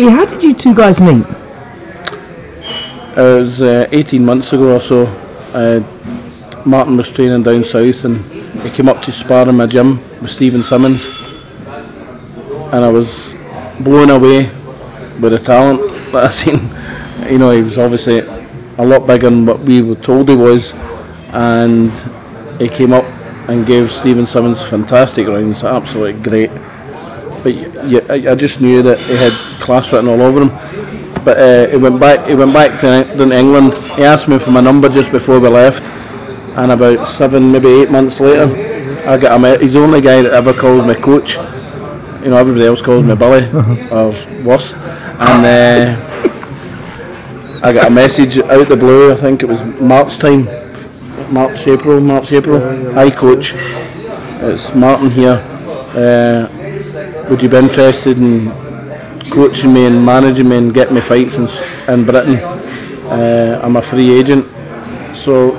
Billy, how did you two guys meet? It was 18 months ago or so. Martin was training down south and he came up to spar in my gym with Stephen Simmons, and I was blown away with the talent that I seen. You know, he was obviously a lot bigger than what we were told he was, and he came up and gave Stephen Simmons fantastic rounds, absolutely great. But I just knew that he had class written all over him. But he went back to England. He asked me for my number just before we left, and about 7, maybe 8 months later, I got him. He's the only guy that ever calls me coach. You know, everybody else calls me Billy, or worse. And I got a message out the blue. I think it was March time, March April. Hi coach, it's Martin here. Would you be interested in coaching me and managing me and getting me fights in Britain? I'm a free agent. So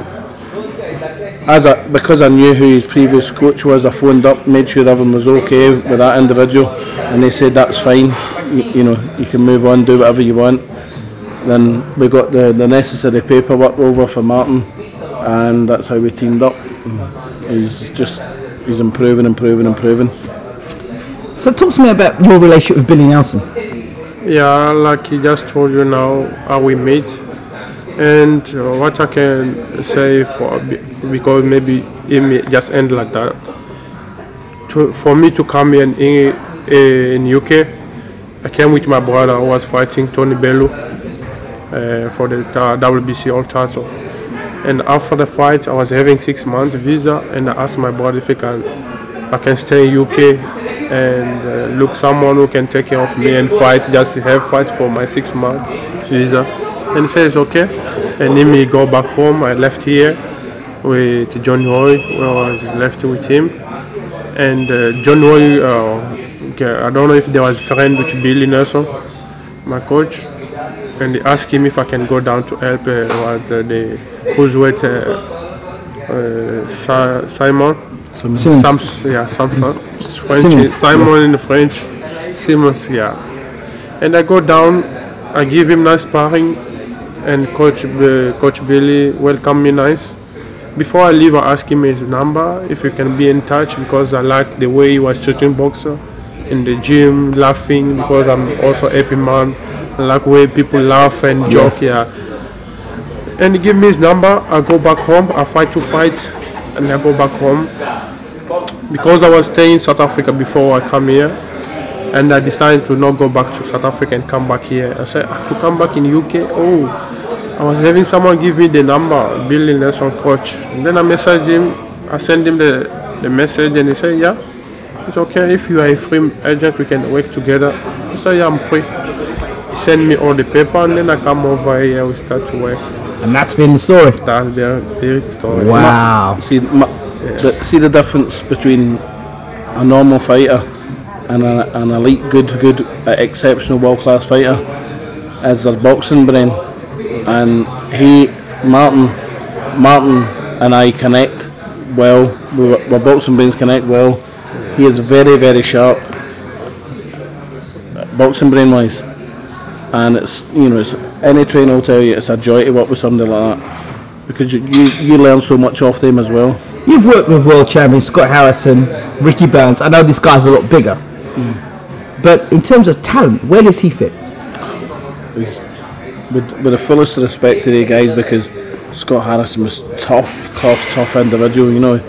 because I knew who his previous coach was, I phoned up, made sure everything was okay with that individual, and they said that's fine. You know, you can move on, do whatever you want. Then we got the necessary paperwork over for Martin, and that's how we teamed up. He's improving. So talk to me about your relationship with Billy Nelson. Yeah, like he just told you now how we met, and what I can say because maybe it may just end like that. For me to come here in UK, I came with my brother who was fighting Tony Bellew for the WBC All Title. And after the fight, I was having 6 months visa, and I asked my brother if I can stay in UK and look someone who can take care of me and fight, just to have fight for my 6 month visa. And he says okay, and then me go back home. I left here with John Roy, where I was left with him, and John Roy. I don't know if there was a friend with Billy Nelson, my coach, and he asked him if I can go down to help the cruiserweight Simon. French, Simon in the French, Simmons, yeah. And I go down, I give him nice sparring, and Coach Billy welcomed me nice. Before I leave, I ask him his number, if we can be in touch, because I like the way he was treating boxer in the gym, laughing, because I'm also a happy man. I like the way people laugh and joke, yeah. And he give me his number, I go back home, I fight 2 fights, and I go back home. Because I was staying in South Africa before I come here, and I decided to not go back to South Africa and come back here. I said, to come back in UK, I was having someone give me the number, Billy Nelson coach. And then I messaged him, I sent him the message, and he said, yeah, it's okay, if you are a free agent, we can work together. I said, yeah, I'm free. He sent me all the paper, and then I come over here, we start to work. And that's been the story? That's the story. Wow. See the difference between a normal fighter and an elite, good, exceptional, world-class fighter is their boxing brain. And Martin and I connect well. Our boxing brains connect well. He is very, very sharp, boxing brain-wise. And it's any trainer will tell you it's a joy to work with somebody like that, because you learn so much off them as well. You've worked with world champions Scott Harrison, Ricky Burns. I know this guy's a lot bigger, but in terms of talent, where does he fit? With the fullest respect to the guys, because Scott Harrison was tough individual. You know.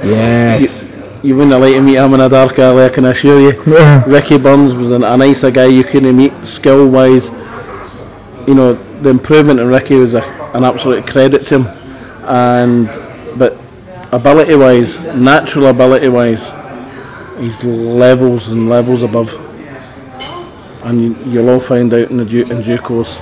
Yes. You wouldn't like to meet him in a dark alley, I can assure you. Yeah. Ricky Burns was a nicer guy you couldn't meet, skill wise. You know, the improvement in Ricky was an absolute credit to him, but ability wise, natural ability wise, he's levels and levels above, and you'll all find out in due course.